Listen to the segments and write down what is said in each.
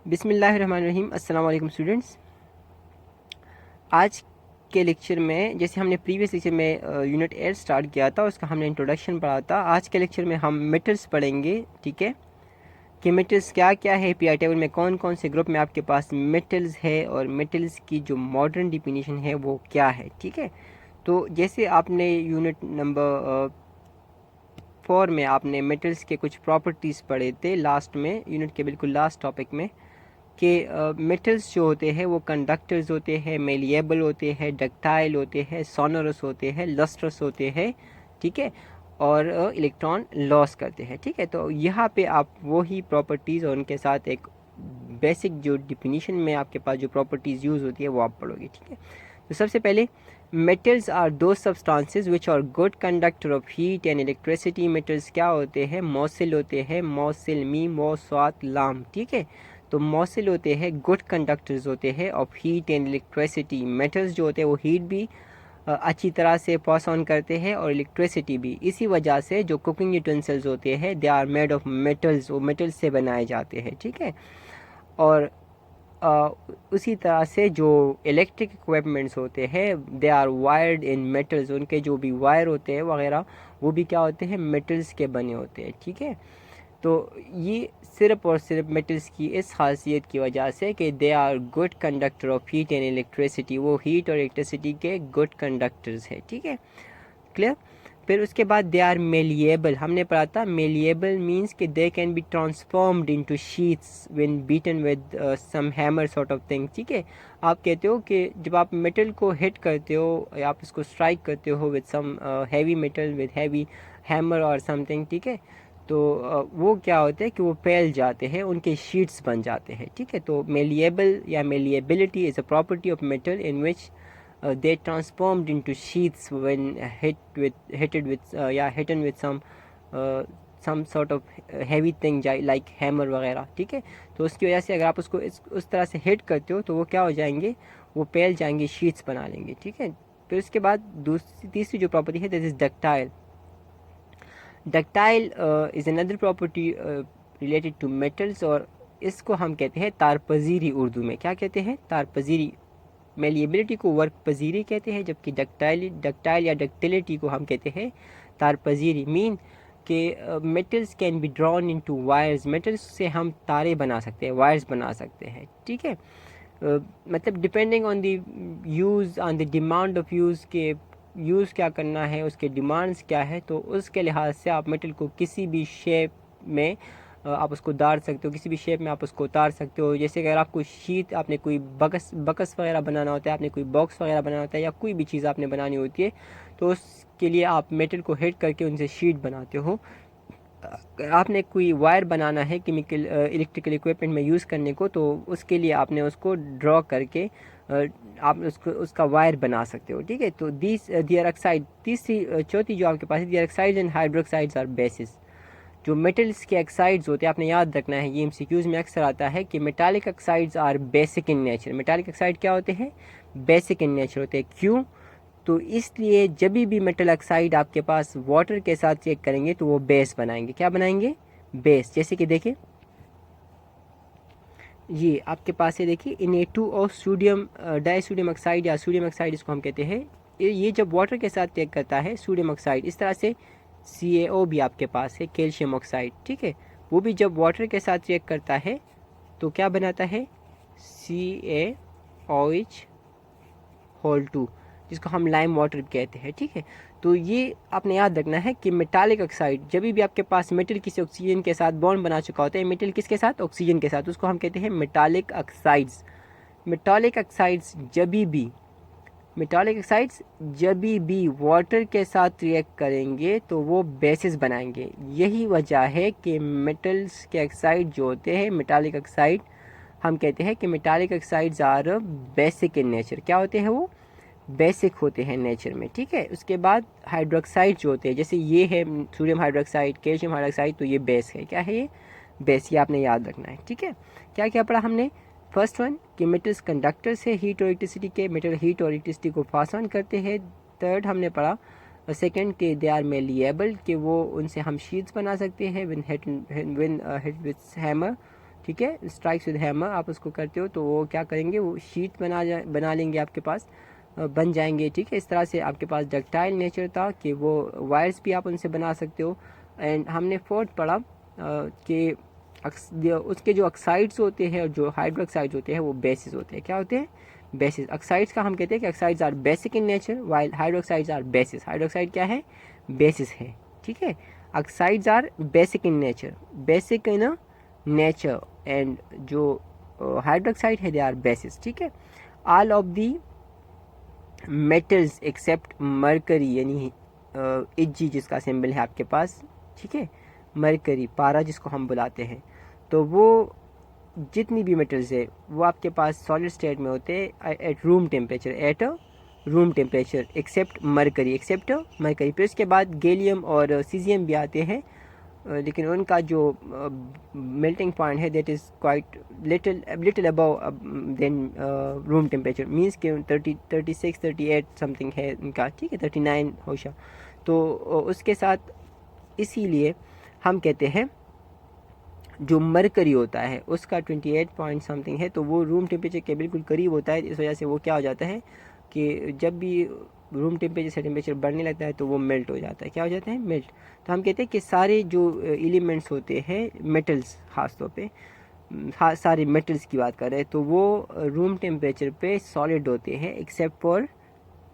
बिस्मिल्लाहिर्रहमानिर्रहीम। अस्सलाम वालेकुम स्टूडेंट्स। आज के लेक्चर में, जैसे हमने प्रीवियस लेक्चर में यूनिट 8 स्टार्ट किया था, उसका हमने इंट्रोडक्शन पढ़ा था। आज के लेक्चर में हम मेटल्स पढ़ेंगे, ठीक है, कि मेटल्स क्या क्या है, पीरियोडिक टेबल में कौन कौन से ग्रुप में आपके पास मेटल्स है और मेटल्स की जो मॉडर्न डिफिनीशन है वो क्या है, ठीक है। तो जैसे आपने यूनिट नंबर 4 में आपने मेटल्स के कुछ प्रॉपर्टीज़ पढ़े थे, लास्ट में, यूनिट के बिल्कुल लास्ट टॉपिक में, कि मेटल्स जो होते हैं वो कंडक्टर्स होते हैं, मेलिएबल होते हैं, डक्टाइल होते हैं, सोनरस होते हैं, लस्ट्रस होते हैं, ठीक है, और इलेक्ट्रॉन लॉस करते हैं, ठीक है। तो यहाँ पे आप वही प्रॉपर्टीज़ और उनके साथ एक बेसिक जो डिफिनीशन में आपके पास जो प्रॉपर्टीज़ यूज़ होती है वो आप पढ़ोगे, ठीक है। तो सबसे पहले, metals are those substances which are good conductor of heat and electricity. Metals क्या होते हैं? मौसिल होते हैं, मौसिल, मी, मौ, स्वात, लाम, ठीक है। तो मौसिल होते हैं, गुड कंडक्टर्स होते हैं of heat and electricity. Metals जो होते हैं वो हीट भी अच्छी तरह से पास ऑन करते हैं और इलेक्ट्रिसिटी भी। इसी वजह से जो कुकिंग यूटेंसिल्स होते हैं they are made of metals, वो मेटल्स से बनाए जाते हैं, ठीक है। और अ, उसी तरह से जो इलेक्ट्रिक इक्विपमेंट्स होते हैं they are wired in metals, उनके जो भी वायर होते हैं वगैरह वो भी क्या होते हैं? मेटल्स के बने होते हैं, ठीक है। तो ये सिर्फ और सिर्फ मेटल्स की इस खासियत की वजह से कि they are good conductor of heat and electricity, वो हीट और इलेक्ट्रिसिटी के गुड कंडक्टर्स है, ठीक है, क्लियर। फिर उसके बाद दे आर मेलिएबल, हमने पढ़ा था मेलिएबल मीन्स कि they can be transformed into sheets when beaten with some hammer sort of thing, ठीक है। आप कहते हो कि जब आप मेटल को हिट करते हो या आप इसको स्ट्राइक करते हो with some heavy metal with heavy hammer और समथिंग, ठीक है, तो वो क्या होता है कि वो फैल जाते हैं, उनके शीट्स बन जाते हैं, ठीक है। तो मेलिएबल या malleability is a property of metal in which they transformed into sheaths when hidden with some sort of heavy thing like hammer वगैरह, ठीक है। तो उसकी वजह से अगर आप उसको उस तरह से हिट करते हो तो वो क्या हो जाएंगे? वो फैल जाएंगे, शीट्स बना लेंगे, ठीक है। फिर उसके बाद तीसरी जो प्रॉपर्टी है that is ductile. Ductile is another property related to metals, और इसको हम कहते हैं तारपजीरी। उर्दू में क्या कहते हैं? तारपजीरी। मेलिएबिलिटी को वर्क पजीरी कहते हैं, जबकि डक्टाइल या डक्टिलिटी को हम कहते हैं तारपजीरी। मीन के metals can be drawn into wires, metals से हम तारे बना सकते हैं, वायर्स बना सकते हैं, ठीक है। मतलब depending on the use, on the demand of use, के यूज़ क्या करना है, उसके डिमांड्स क्या है, तो उसके लिहाज से आप मेटल को किसी भी शेप में आप उसको उतार सकते हो, किसी भी शेप में आप उसको उतार सकते हो। जैसे अगर आपको शीट, आपने कोई बकस वगैरह बनाना होता है, आपने कोई बॉक्स वगैरह बनाना होता है, या कोई भी चीज़ आपने बनानी होती है, तो उसके लिए आप मेटल को हिट करके उनसे शीट बनाते हो। आपने कोई वायर बनाना है केमिकल इलेक्ट्रिकल इक्विपमेंट में यूज़ करने को, तो उसके लिए आपने उसको ड्रॉ करके आप उसको उसका वायर बना सकते हो, ठीक है। तो दियर ऑक्साइड, तीसरी चौथी जो आपके पास है, their oxides and hydroxides are bases. जो मेटल्स के ऑक्साइड्स होते हैं, आपने याद रखना है, ये एमसीक्यूज़ में अक्सर आता है कि metallic oxides are basic in nature. Metallic oxide क्या होते हैं? बेसिक इन नेचर होते हैं। क्यों? तो इसलिए जब भी मेटल ऑक्साइड आपके पास वाटर के साथ चेक करेंगे तो वो बेस बनाएंगे। क्या बनाएंगे? बेस। जैसे कि देखिए, ये आपके पास है, देखिए Na2O सोडियम डाइसोडियम ऑक्साइड या सोडियम ऑक्साइड इसको हम कहते हैं। ये जब वाटर के साथ चेक करता है सोडियम ऑक्साइड, इस तरह से CaO भी आपके पास है, कैल्शियम ऑक्साइड, ठीक है, वो भी जब वाटर के साथ चेक करता है तो क्या बनाता है? CaOH होल 2, जिसको हम लाइम वाटर कहते हैं, ठीक है। तो ये आपने याद रखना है कि मेटालिक ऑक्साइड, जब भी आपके पास मेटल किसी ऑक्सीजन के साथ बॉन्ड बना चुका होता है, मेटल किसके साथ? ऑक्सीजन के साथ, उसको हम कहते हैं मेटालिक ऑक्साइड्स। मेटालिक ऑक्साइड्स जब भी वाटर के साथ रिएक्ट करेंगे तो वो बेसिस बनाएंगे। यही वजह है कि मेटल्स के ऑक्साइड जो होते हैं, मेटालिक ऑक्साइड, हम कहते हैं कि metallic oxides are basic in nature. क्या होते हैं वो? बेसिक होते हैं नेचर में, ठीक है। उसके बाद हाइड्रोक्साइड जो होते हैं, जैसे ये है सोडियम हाइड्रोक्साइड, कैल्शियम हाइड्रोक्साइड, तो ये बेस है। क्या है ये? बेस। ये आपने याद रखना है, ठीक है। क्या क्या पढ़ा हमने? फर्स्ट वन कि मेटल्स कंडक्टर्स है हीट और इलेक्ट्रिसिटी के, मेटल हीट और इलेक्ट्रिसिटी को पास ऑन करते हैं। थर्ड हमने पढ़ा, सेकंड के दे आर मेलिएबल, कि वो उनसे हम शीट्स बना सकते हैं विन हिट विथ हैमर, ठीक है, स्ट्राइक्स विद हैमर आप उसको करते हो तो वो क्या करेंगे, वो शीट बना लेंगे आपके पास, बन जाएंगे। ठीक है, इस तरह से आपके पास डक्टाइल नेचर था कि वो वायर्स भी आप उनसे बना सकते हो। एंड हमने फोर्थ पढ़ा कि उसके जो ऑक्साइड्स होते हैं और जो हाइड्रोक्साइड्स होते हैं वो बेसिस होते हैं। क्या होते हैं, बेसिस। ऑक्साइड्स का हम कहते हैं कि oxides are basic in nature while hydroxides are bases. Hydroxide क्या है, बेसिस है। ठीक है, oxides are basic in nature, basic in nature, and जो हाइड्रोक्साइड है दे आर बेसिस। ठीक है, all of the metals except mercury, यानी इजी जिसका सिंबल है आपके पास, ठीक है, मरकरी, पारा जिसको हम बुलाते हैं, तो वो जितनी भी मेटल्स है वो आपके पास सॉलिड स्टेट में होते हैं at room temperature, at room temperature, except mercury, फिर उसके बाद गैलियम और सीजियम भी आते हैं, लेकिन उनका जो मेल्टिंग पॉइंट है that is quite little above than room temperature, means कि 36 38 समथिंग है उनका। ठीक है, 39 होशा। तो उसके साथ इसीलिए हम कहते हैं जो मरकरी होता है उसका 28 पॉइंट समथिंग है, तो वो रूम टेम्परेचर के बिल्कुल करीब होता है। इस वजह से वो क्या हो जाता है कि जब भी रूम टेम्परेचर से टेम्परेचर बढ़ने लगता है तो वो मेल्ट हो जाता है। क्या हो जाता है, मेल्ट। तो हम कहते हैं कि सारे जो एलिमेंट्स होते हैं मेटल्स, ख़ास तौर पे सारे मेटल्स की बात कर रहे हैं, तो वो रूम टेम्परेचर पे सॉलिड होते हैं एक्सेप्ट फॉर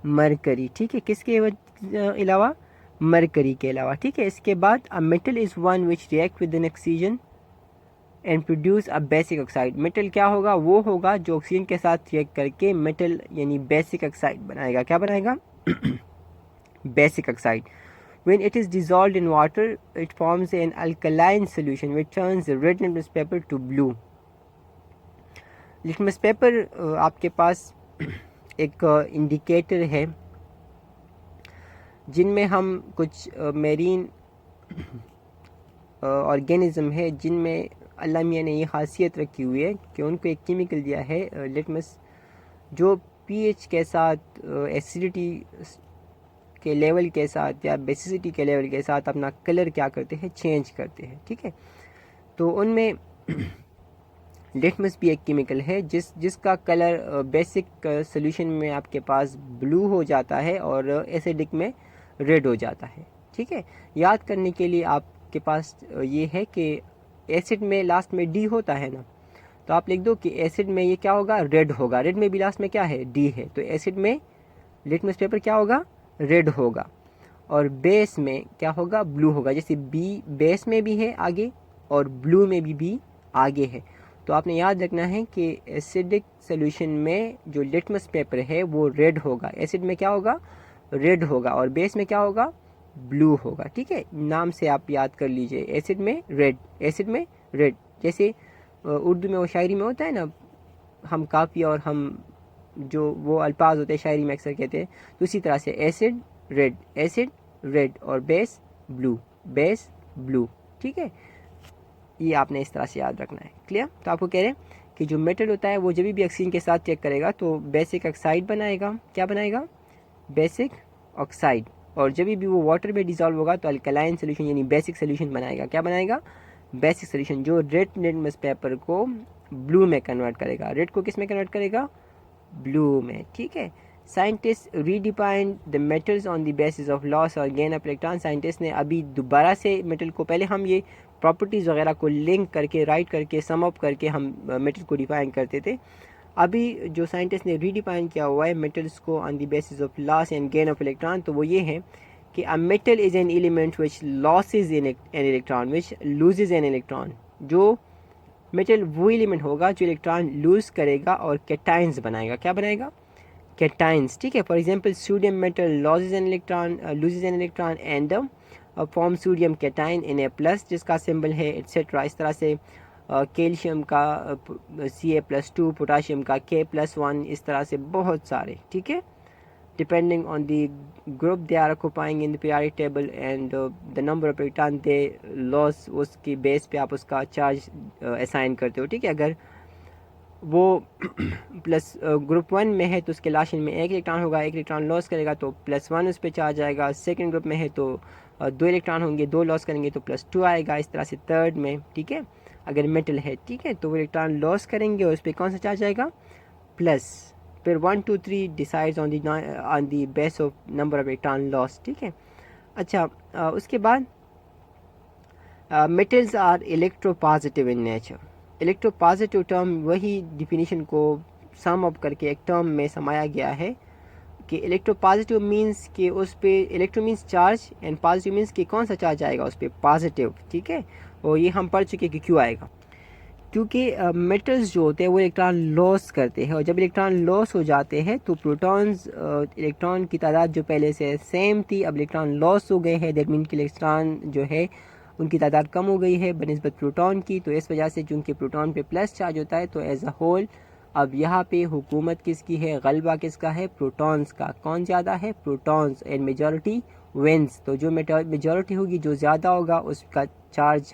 मरकरी। ठीक है, किसके अलावा, मरकरी के अलावा। ठीक है, इसके बाद a metal is one which react with N oxygen and produce a basic oxide. Metal क्या होगा, वो होगा जो ऑक्सीजन के साथ रिएक्ट करके मेटल यानी बेसिक ऑक्साइड बनाएगा। क्या बनाएगा, basic oxide. When it is dissolved in water, it forms an alkaline solution which turns the red litmus paper to blue. Litmus paper आपके पास एक इंडिकेटर है जिनमें हम कुछ मेरीन ऑर्गेनिज्म है जिनमें अल्लाह मियाँ ने ये खासियत रखी हुई है कि उनको एक केमिकल दिया है लिटमस, जो पीएच के साथ, एसिडिटी के लेवल के साथ या बेसिसिटी के लेवल के साथ अपना कलर क्या करते हैं, चेंज करते हैं। ठीक है, तो उनमें लिटमस भी एक केमिकल है जिसका कलर बेसिक सोल्यूशन में आपके पास ब्लू हो जाता है और एसिडिक में रेड हो जाता है। ठीक है, याद करने के लिए आपके पास ये है कि एसिड में लास्ट में डी होता है ना, तो आप लिख दो कि एसिड में ये क्या होगा, रेड होगा। रेड में भी लास्ट में क्या है, डी है, तो एसिड में लिटमस पेपर क्या होगा, रेड होगा। और बेस में क्या होगा, ब्लू होगा। जैसे बी बेस में भी है आगे और ब्लू में भी आगे है। तो आपने याद रखना है कि एसिडिक सोल्यूशन में जो लिटमस पेपर है वो रेड होगा। एसिड में क्या होगा, रेड होगा, और बेस में क्या होगा, ब्लू होगा। ठीक है, नाम से आप याद कर लीजिए, एसिड में रेड, एसिड में रेड। जैसे उर्दू में वो शायरी में होता है ना, हम काफ़ी और हम जो वो अल्फाज होते हैं शायरी में अक्सर कहते हैं, तो इसी तरह से एसिड रेड और बेस ब्लू, बेस ब्लू। ठीक है, ये आपने इस तरह से याद रखना है। क्लियर। तो आपको कह रहे हैं कि जो मेटल होता है वो जब भी ऑक्सीजन के साथ चेक करेगा तो बेसिक ऑक्साइड बनाएगा। क्या बनाएगा, बेसिक ऑक्साइड। और जब भी वो वाटर में डिजॉल्व होगा तो अल्कलाइन सोल्यूशन यानी बेसिक सोल्यूशन बनाएगा। क्या बनाएगा, बेसिक सोल्यूशन, जो रेड लिटमस पेपर को ब्लू में कन्वर्ट करेगा। रेड को किस में कन्वर्ट करेगा, ब्लू में। ठीक है, scientist redefined the metals on the basis of loss और गेन ऑफ इलेक्ट्रॉन। साइंटिस्ट ने अभी दोबारा से मेटल को, पहले हम ये प्रॉपर्टीज़ वगैरह को लिंक करके, राइट करके, सम अप करके हम मेटल को डिफाइन करते थे। अभी जो साइंटिस्ट ने रीडिफाइन किया हुआ है मेटल्स को on the basis of loss and gain of electron, तो वो ये है कि a metal is an element which losses an electron, which loses an electron. जो मेटल वो एलिमेंट होगा जो इलेक्ट्रॉन लूज करेगा और कैटाइंस बनाएगा। क्या बनाएगा, कैटाइंस। ठीक है, for example sodium metal losses an electron, loses an electron and form sodium cation in A plus जिसका सिंबल है एट्सेट्रा। इस तरह से कैल्शियम का Ca+2, पोटाशियम का K+1, इस तरह से बहुत सारे। ठीक है, depending on the group they are occupying in the periodic table and the number of electron they loss, उसकी बेस पे आप उसका चार्ज असाइन करते हो। ठीक है, अगर वो प्लस ग्रुप 1 में है तो उसके लास्ट में एक इलेक्ट्रॉन होगा, एक इलेक्ट्रॉन लॉस करेगा तो +1 उस पर चार्ज आएगा। सेकंड ग्रुप में है तो 2 इलेक्ट्रॉन होंगे, 2 लॉस करेंगे तो +2 आएगा। इस तरह से थर्ड में। ठीक है, अगर मेटल है, ठीक है, तो वो इलेक्ट्रॉन लॉस करेंगे और उस पर कौन सा चार्ज आएगा, प्लस। फिर 1 2 3 decides on the base of number of electron loss, ठीक है। अच्छा, उसके बाद metals are electropositive in nature. Electropositive term वही डिफिनीशन को सम अप करके एक टर्म में समाया गया है कि इलेक्ट्रोपॉजिटिव मीन्स कि उस पे electro means charge and positive means कि कौन सा चार्ज आएगा उस पर, पॉजिटिव, ठीक है। और ये हम पढ़ चुके कि क्यों आएगा, क्योंकि मेटल्स जो होते हैं वो इलेक्ट्रॉन लॉस करते हैं, और जब इलेक्ट्रॉन लॉस हो जाते हैं तो प्रोटॉन्स, इलेक्ट्रॉन की तादाद जो पहले से सेम थी अब इलेक्ट्रॉन लॉस हो गए हैं, दैट मीन कि इलेक्ट्रॉन जो है उनकी तादाद कम हो गई है बनिस्बत प्रोटॉन की। तो इस वजह से चूँकि प्रोटॉन पे प्लस चार्ज होता है तो एज अ होल अब यहाँ पे हुकूमत किसकी है, गलबा किसका है, प्रोटॉन्स का। कौन ज़्यादा है, प्रोटॉन्स, एंड मेजॉरिटी विंस। तो जो मेजॉरिटी होगी, जो ज़्यादा होगा उसका चार्ज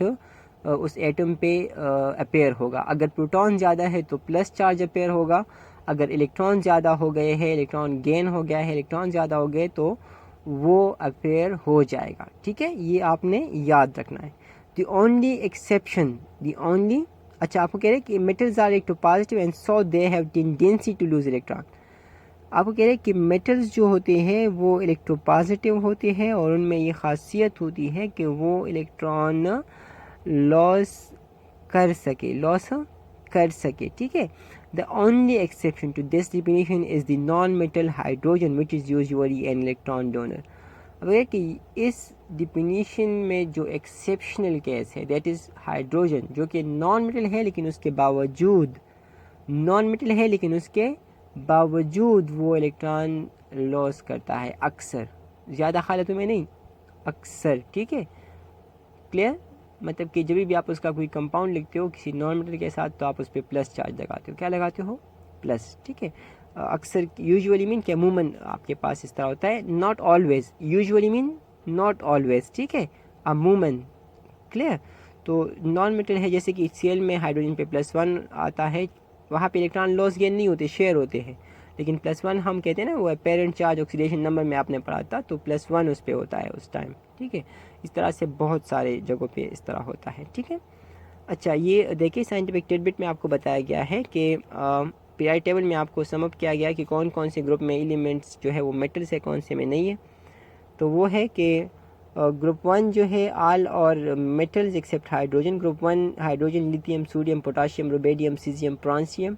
उस एटम पे अपेयर होगा। अगर प्रोटॉन ज़्यादा है तो प्लस चार्ज अपेयर होगा, अगर इलेक्ट्रॉन ज़्यादा हो गए हैं, इलेक्ट्रॉन गेन हो गया है, इलेक्ट्रॉन ज़्यादा हो गए तो वो अपेयर हो जाएगा, ठीक है। ये आपने याद रखना है। The only exception, the only, अच्छा आपको कह रहे हैं कि metals are electropositive and so they have tendency to lose electron. आपको कह रहे हैं कि मेटल्स जो होते हैं वो इलेक्ट्रोपॉजिटिव होते हैं और उनमें ये खासियत होती है कि वो इलेक्ट्रॉन लॉस कर सके, ठीक है। The only exception to this definition is the non metal hydrogen which is usually an electron donor. अब है कि इस डिफिनीशन में जो एक्सेप्शनल केस है दैट इज़ हाइड्रोजन, जो कि नॉन मेटल है लेकिन उसके बावजूद वो इलेक्ट्रॉन लॉस करता है अक्सर, ज़्यादा हालतों में नहीं, अक्सर, ठीक है। क्लियर, मतलब कि जब भी आप उसका कोई कंपाउंड लिखते हो किसी नॉन मेटल के साथ तो आप उस पर प्लस चार्ज लगाते हो, क्या लगाते हो, प्लस, ठीक है। अक्सर, यूजुअली मीन कि अमूमन आपके पास इस तरह होता है, not always, usually mean not always, ठीक है, अमूमन। क्लियर, तो नॉन मेटल है जैसे कि HCl में हाइड्रोजन पे +1 आता है, वहाँ पे इलेक्ट्रॉन लॉस गेन नहीं होते, शेयर होते हैं, लेकिन +1 हम कहते हैं ना, वो पेरेंट चार्ज ऑक्सीडेशन नंबर में आपने पढ़ा था, तो +1 उस पर होता है उस टाइम, ठीक है। इस तरह से बहुत सारे जगहों पे इस तरह होता है, ठीक है। अच्छा, ये देखिए साइंटिफिक टिडबिट में आपको बताया गया है कि पीरियड टेबल में आपको समअप किया गया है कि कौन कौन से ग्रुप में एलिमेंट्स जो है वो मेटल्स है, कौन से में नहीं है। तो वो है कि ग्रुप 1 जो है आल और metals accept hydrogen. Group 1 hydrogen, lithium, sodium, potassium, rubidium, caesium, francium.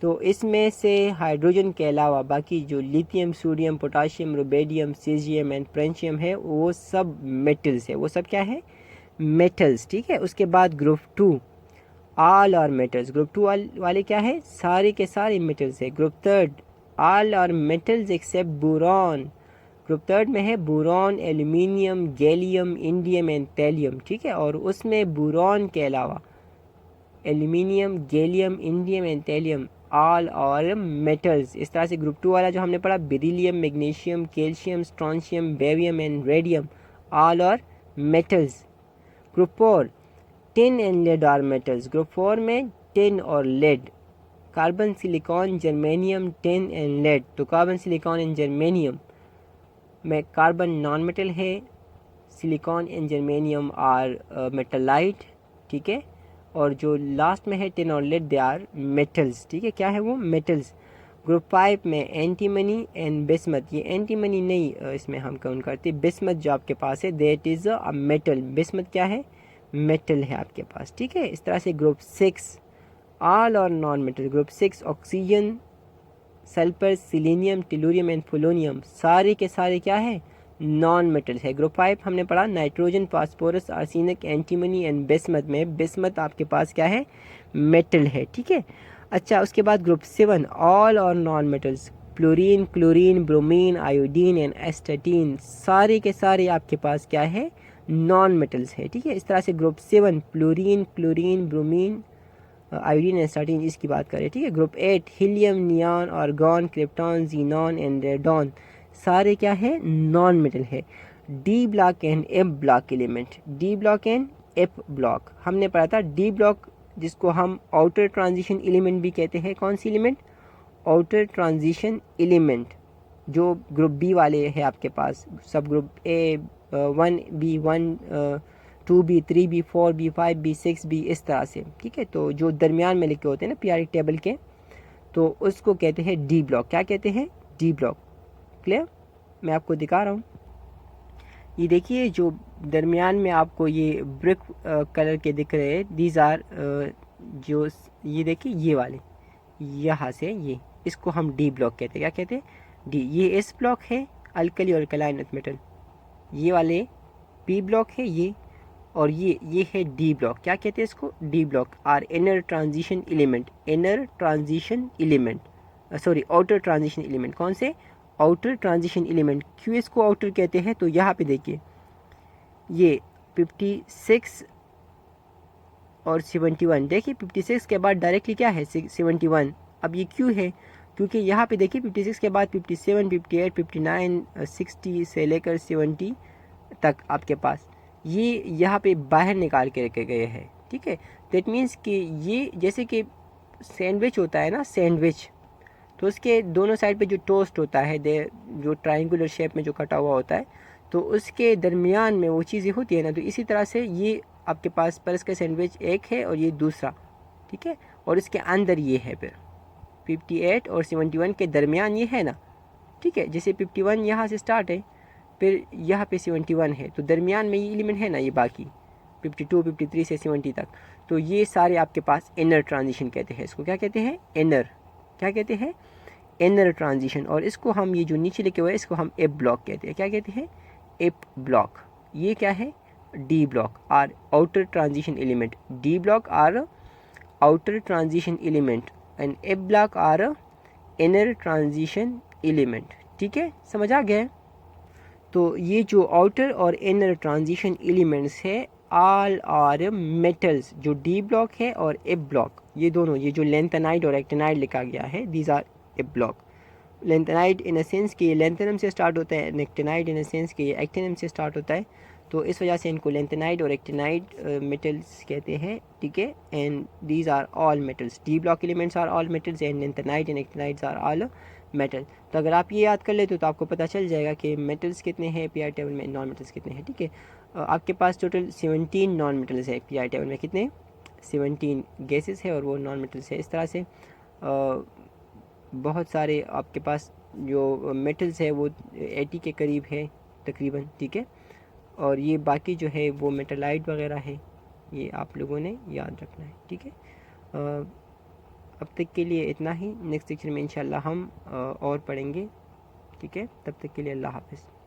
तो इसमें से हाइड्रोजन के अलावा बाकी जो lithium, sodium, potassium, rubidium, caesium and francium है वो सब मेटल्स है, वो सब क्या है, मेटल्स, ठीक है। उसके बाद ग्रुप 2 ऑल और मेटल्स, ग्रुप 2 वाले क्या है, सारे के सारे मेटल्स है। ग्रुप 3 ऑल और मेटल्स एक्सेप्ट बोरॉन। ग्रुप 3 में है boron, aluminium, gallium, indium and thallium, ठीक है। और उसमें बोरॉन के अलावा aluminium, gallium, indium and thallium all और मेटल्स। इस तरह से ग्रुप 2 वाला जो हमने पढ़ा, beryllium, magnesium, calcium, strontium, barium and radium all और metals. Group 4 tin and lead are metals. Group 4 में टिन और lead, carbon, silicon, germanium, tin and lead. तो कार्बन, सिलिकॉन एंड जर्मेनियम में कार्बन नॉन मेटल है, silicon and germanium are metalloid, ठीक है। और जो लास्ट में है टिन और लेड, दे आर मेटल्स, ठीक है। क्या है वो, मेटल्स। ग्रुप 5 में एंटीमनी एंड बिस्मथ, ये एंटीमनी नहीं इसमें हम काउंट करते, बिस्मथ जो आपके पास है that is a metal. Bismuth क्या है, मेटल है आपके पास, ठीक है। इस तरह से ग्रुप 6 ऑल और non metal. Group 6 oxygen, sulphur, selenium, tellurium and polonium, सारे के सारे क्या है, नॉन मेटल्स है। ग्रुप 5 हमने पढ़ा nitrogen, phosphorus, arsenic, antimony and bismuth में बिस्मथ आपके पास क्या है, मेटल है, ठीक है। अच्छा, उसके बाद ग्रुप 7 ऑल और non metals, fluorine, chlorine, bromine, iodine and astatine, सारे के सारे आपके पास क्या है, नॉन मेटल्स है, ठीक है। इस तरह से group 7 fluorine, chlorine, bromine, iodine, astatine, इसकी बात करें, ठीक है। Group 8 helium, neon, argon, krypton, xenon and radon, सारे क्या है, नॉन मेटल है। D block and F block element, D block and F block हमने पढ़ा था। डी ब्लॉक जिसको हम आउटर ट्रांजिशन एलिमेंट भी कहते हैं, कौन सी एलिमेंट, आउटर ट्रांजिशन एलिमेंट, जो ग्रुप बी वाले है आपके पास, सब group A 1B 1 2B 3B 4B 5B 6B इस तरह से, ठीक है। तो जो दरमियान में लिखे होते हैं ना पीरियोडिक टेबल के, तो उसको कहते हैं डी ब्लॉक। क्या कहते हैं? D block. क्लियर? मैं आपको दिखा रहा हूँ। ये देखिए जो दरमियान में आपको ये ब्रिक कलर के दिख रहे हैं, दीज आर जो ये देखिए ये वाले, यहाँ से ये, इसको हम डी ब्लॉक कहते हैं। क्या कहते हैं? डी। ये एस ब्लॉक है, अल्कली और अल्कलाइन अर्थ मेटल। ये वाले पी ब्लॉक है ये, और ये है डी ब्लॉक। क्या कहते हैं इसको? D block are inner transition element. Inner transition element, sorry outer transition element. कौन से? Outer transition element. क्यों इसको आउटर कहते हैं? तो यहाँ पे देखिए ये 56 और 71, देखिए 56 के बाद डायरेक्टली क्या है? 71। अब ये क्यों है? क्योंकि यहाँ पे देखिए 56 के बाद 57, 58, 59, 60 से लेकर 70 तक आपके पास ये यहाँ पे बाहर निकाल के रखे गए हैं, ठीक है। दैट मीन्स कि ये जैसे कि सैंडविच होता है ना, सैंडविच, तो उसके दोनों साइड पे जो टोस्ट होता है, जो ट्रायंगुलर शेप में जो कटा हुआ होता है, तो उसके दरमियान में वो चीज़ें होती है ना, तो इसी तरह से ये आपके पास पर इसका सैंडविच एक है और ये दूसरा, ठीक है, और इसके अंदर ये है फिर 58 और 71 के दरमियान ये है ना, ठीक है। जैसे 51 यहाँ से स्टार्ट है, फिर यहाँ पे 71 है, तो दरमियान में ये एलिमेंट है ना, ये बाकी 52, 53 से 70 तक, तो ये सारे आपके पास इनर ट्रांजिशन कहते हैं। इसको क्या कहते हैं? इनर। क्या कहते हैं? Inner transition. और इसको हम ये जो नीचे लिखे हुए हैं इसको हम एप ब्लॉक कहते हैं। क्या कहते हैं? F block. ये क्या है? D block are outer transition element. D block are outer transition element and F block are inner transition element. ठीक है, समझ आ गया? तो ये जो आउटर और इनर ट्रांजिशन एलिमेंट्स है ऑल आर मेटल्स। जो डी ब्लॉक है और एप ब्लॉक, ये दोनों, ये जो लेंथेनाइड और एक्टिनाइड लिखा गया है, these are F block. Lanthanide in a sense कि लेंथेनम से स्टार्ट होता है, एक्टिनाइड इन अ सेंस कि एक्टिनम से स्टार्ट होता है, तो इस वजह से इनको लेंथेनाइड और एक्टिनाइड मेटल्स कहते हैं, ठीक है। And these are all metals. D block elements are all metals and lanthanide and actinides are all metal. तो अगर आप ये याद कर लेते तो आपको पता चल जाएगा कि मेटल्स कितने हैं पी आई टेबल में, नॉन मेटल्स कितने हैं, ठीक है। आपके पास टोटल 17 नॉन मेटल्स है पी आई टेबल में। कितने? 17 गैसेस है और वो नॉन मेटल्स है। इस तरह से बहुत सारे आपके पास जो मेटल्स है वो 80 के करीब है तकरीबन, ठीक है। और ये बाकी जो है वो मेटलाइट वगैरह है, ये आप लोगों ने याद रखना है, ठीक है। अब तक के लिए इतना ही। नेक्स्ट लेक्चर में इंशाल्लाह हम और पढ़ेंगे, ठीक है। तब तक के लिए अल्लाह हाफ़िज़।